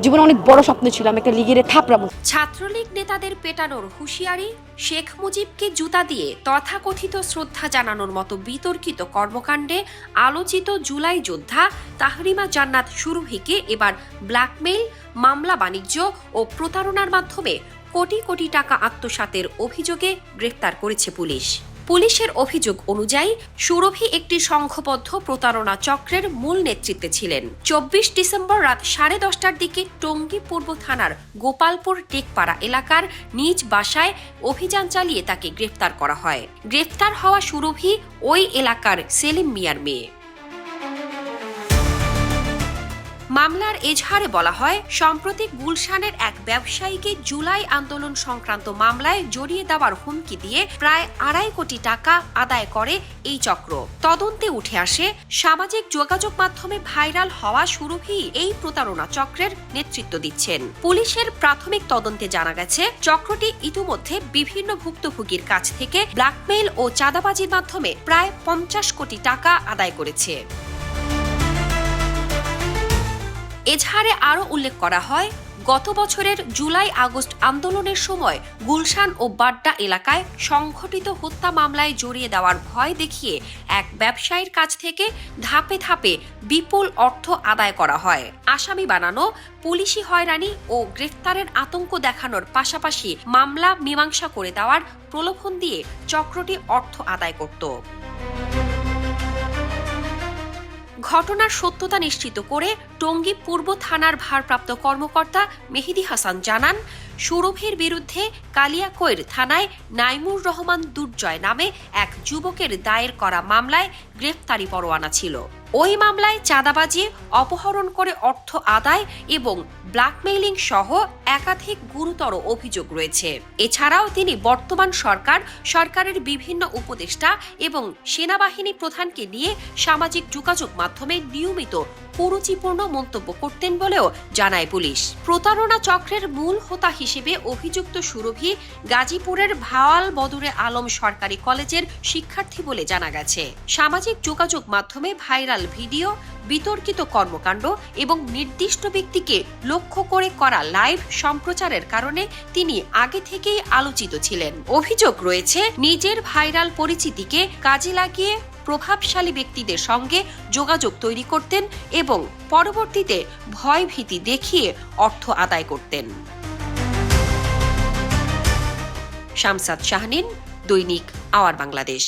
জীবনে অনেক বড় স্বপ্ন ছিল আমি একটা লিগের থাপড়াবো। ছাত্রলীগ নেতাদের পেটানোর হুঁশিয়ারি, শেখ মুজিবকে জুতা দিয়ে তথাকথিত শ্রদ্ধা জানানোর মতো বিতর্কিত কর্মকাণ্ডে আলোচিত জুলাই যোদ্ধা তাহরিমা জান্নাত সুরভিকে এবার ব্ল্যাকমেইল, মামলা বাণিজ্য ও প্রতারণার মাধ্যমে কোটি কোটি টাকা আত্মসাতের অভিযোগে গ্রেফতার করেছে পুলিশ। পুলিশের অভিযোগ অনুযায়ী সুরভি একটি সংঘবদ্ধ প্রতারণা চক্রের মূল নেতৃত্বে ছিলেন। ২৪ ডিসেম্বর রাত 10:30টার দিকে টঙ্গী পূর্ব থানার গোপালপুর টেকপাড়া এলাকার নিজ বাসায় অভিযান চালিয়ে তাকে গ্রেফতার করা হয়। গ্রেফতার হওয়া সুরভি ওই এলাকার সেলিম মিয়ার মেয়ে। মামলার এজাহারে বলা হয়, সম্প্রতি গুলশানের এক ব্যবসায়ীকে জুলাই আন্দোলন সংক্রান্ত মামলায় জড়িয়ে দেওয়ার হুমকি দিয়ে প্রায় ২.৫ কোটি টাকা আদায় করে এই চক্র। তদন্তে উঠে আসে, সামাজিক যোগাযোগ মাধ্যমে ভাইরাল হওয়া সুরভি এই প্রতারণা চক্রের নেতৃত্ব দিচ্ছেন। পুলিশের প্রাথমিক তদন্তে জানা গেছে, চক্রটি ইতিমধ্যে বিভিন্ন ভুক্তভোগীর কাছ থেকে ব্ল্যাকমেইল ও চাঁদাবাজির মাধ্যমে প্রায় ৫০ কোটি টাকা আদায় করেছে। এজাহারে আরও উল্লেখ করা হয়, গত বছরের জুলাই আগস্ট আন্দোলনের সময় গুলশান ও বাড্ডা এলাকায় সংঘটিত হত্যা মামলায় জড়িয়ে দেওয়ার ভয় দেখিয়ে এক ব্যবসায়ীর কাছ থেকে ধাপে ধাপে বিপুল অর্থ আদায় করা হয়। আসামি বানানো, পুলিশি হয়রানি ও গ্রেফতারের আতঙ্ক দেখানোর পাশাপাশি মামলা মীমাংসা করে দেওয়ার প্রলোভন দিয়ে চক্রটি অর্থ আদায় করত। ঘটনার সত্যতা নিশ্চিত করে টঙ্গী পূর্ব থানার ভারপ্রাপ্ত কর্মকর্তা মেহেদী হাসান জানান, সুরভির বিরুদ্ধে কালিয়াকৈর থানায় নাইমুর রহমান দুর্জয় নামে এক যুবকের দায়ের করা মামলায় গ্রেফতারি পরোয়ানা ছিল। ওই মামলায় চাঁদাবাজি, অপহরণ করে অর্থ আদায় এবং ব্ল্যাকমেইলিং সহ একাধিক গুরুতর অভিযোগ রয়েছে। এছাড়াও তিনি বর্তমান সরকারের বিভিন্ন উপদেষ্টা এবং সেনাবাহিনী প্রধানকে নিয়ে সামাজিক যোগাযোগ মাধ্যমে নিয়মিত কুরুচিপূর্ণ মন্তব্য করতেন বলেও জানায় পুলিশ। প্রতারণা চক্রের মূল হোতা হিসেবে অভিযুক্ত সুরভি গাজীপুরের ভাওয়াল বদরে আলম সরকারি কলেজের শিক্ষার্থী বলে জানা গেছে। সামাজিক যোগাযোগ মাধ্যমে ভাইরাল ভিডিও, বিতর্কিত কর্মকাণ্ড এবং নির্দিষ্ট ব্যক্তিকে লক্ষ্য করে করা লাইভ সম্প্রচারের কারণে তিনি আগে থেকেই আলোচিত ছিলেন। অভিযোগ রয়েছে, নিজের ভাইরাল পরিচিতিকে কাজে লাগিয়ে প্রভাবশালী ব্যক্তিদের সঙ্গে যোগাযোগ তৈরি করতেন এবং পরবর্তীতে ভয়ভীতি দেখিয়ে অর্থ আদায় করতেন। শামসাদ শাহনীন, দৈনিক আওয়ার বাংলাদেশ।